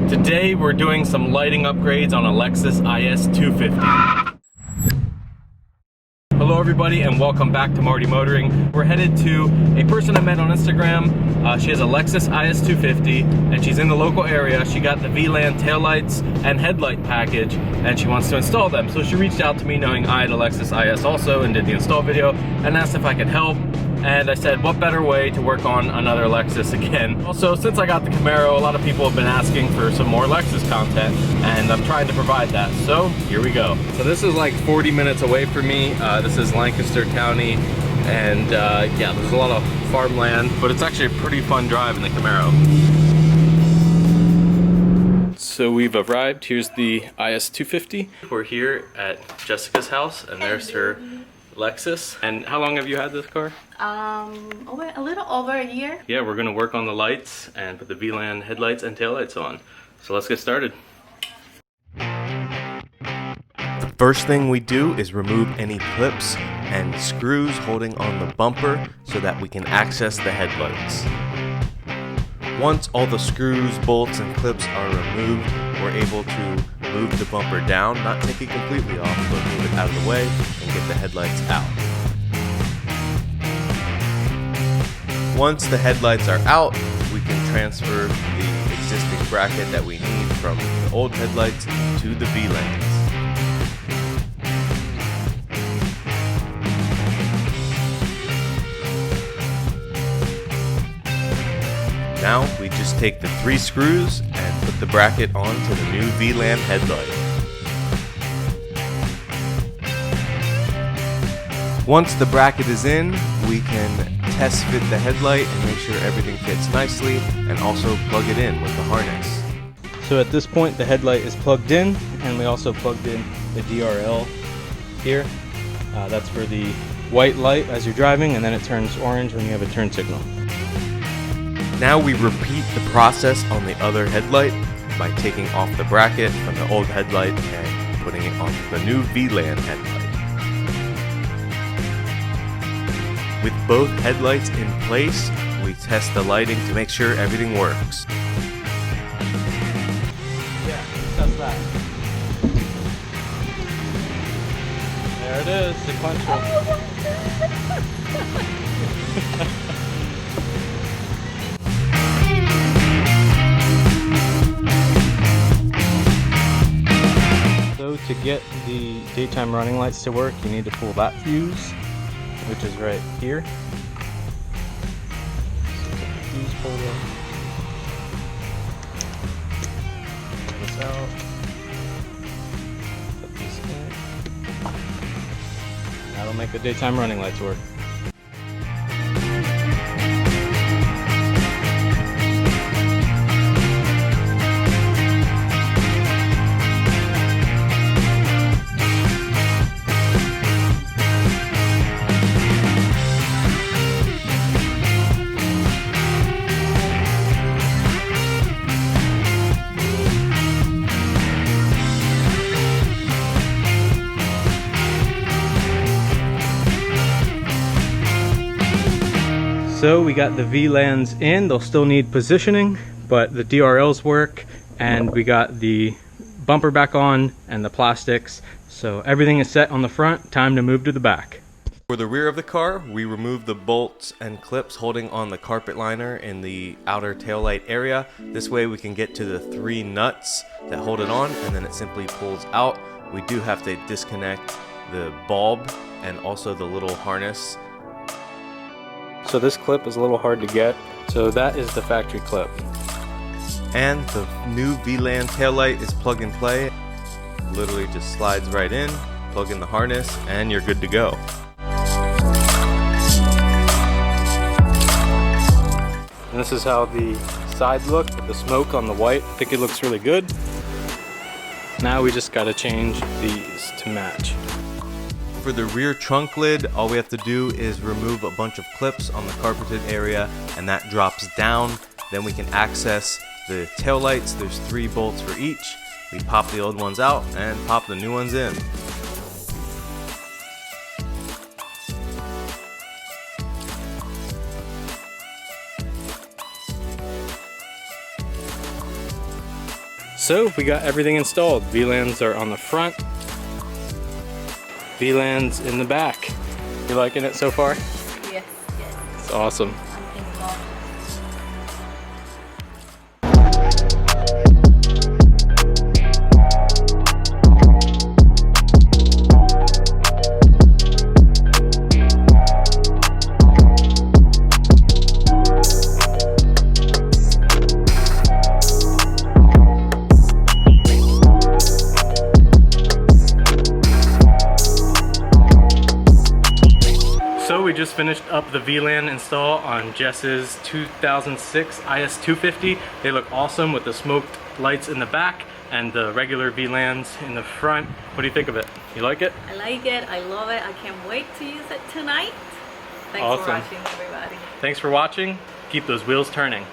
Today we're doing some lighting upgrades on a Lexus IS250. Hello everybody and welcome back to Marty Motoring. We're headed to a person I met on Instagram. She has a Lexus IS250 and she's in the local area. She got the VLAND taillights and headlight package and she wants to install them. So she reached out to me knowing I had a Lexus IS also and did the install video and asked if I could help. And I said, what better way to work on another Lexus again? Also, since I got the Camaro, a lot of people have been asking for some more Lexus content, and I'm trying to provide that. So, here we go. So this is like 40 minutes away from me. This is Lancaster County, and yeah, there's a lot of farmland, but it's actually a pretty fun drive in the Camaro. So we've arrived. Here's the IS250. We're here at Jessica's house, and there's her Lexus. And how long have you had this car? A little over a year. Yeah, we're gonna work on the lights and put the VLAN headlights and taillights on. So let's get started. The first thing we do is remove any clips and screws holding on the bumper so that we can access the headlights. Once all the screws, bolts, and clips are removed, we're able to move the bumper down, not take it completely off, but move it out of the way and get the headlights out. Once the headlights are out, we can transfer the existing bracket that we need from the old headlights to the VLANs. Now we just take the 3 screws and put the bracket onto the new VLAN headlight. Once the bracket is in, we can test fit the headlight and make sure everything fits nicely, and also plug it in with the harness. So at this point the headlight is plugged in, and we also plugged in the DRL here. That's for the white light as you're driving, and then it turns orange when you have a turn signal. Now we repeat the process on the other headlight by taking off the bracket from the old headlight and putting it on the new VLAN headlight. With both headlights in place, we test the lighting to make sure everything works. Yeah, test that. There it is, sequential. So to get the daytime running lights to work, you need to pull that fuse, which is right here. So get the fuse pulled in. Pull this out. Put this in. That'll make the daytime running lights work. So we got the VLANs in. They'll still need positioning, but the DRLs work, and we got the bumper back on and the plastics. So everything is set on the front. Time to move to the back. For the rear of the car, we remove the bolts and clips holding on the carpet liner in the outer taillight area. This way we can get to the 3 nuts that hold it on, and then it simply pulls out. We do have to disconnect the bulb and also the little harness. So this clip is a little hard to get. So that is the factory clip. And the new VLAN taillight is plug and play. Literally just slides right in, plug in the harness, and you're good to go. And this is how the sides look with the smoke on the white. I think it looks really good. Now we just gotta change these to match. For the rear trunk lid, all we have to do is remove a bunch of clips on the carpeted area, and that drops down. Then we can access the taillights. There's 3 bolts for each. We pop the old ones out and pop the new ones in. So we got everything installed. VLANs are on the front, VLANs in the back. You liking it so far? Yes, yes. It's awesome. I'm in love. So we just finished up the VLAN install on Jess's 2006 IS250. They look awesome with the smoked lights in the back and the regular VLANs in the front. What do you think of it? You like it? I like it. I love it. I can't wait to use it tonight. Thanks Awesome. for watching, everybody. Thanks for watching. Keep those wheels turning.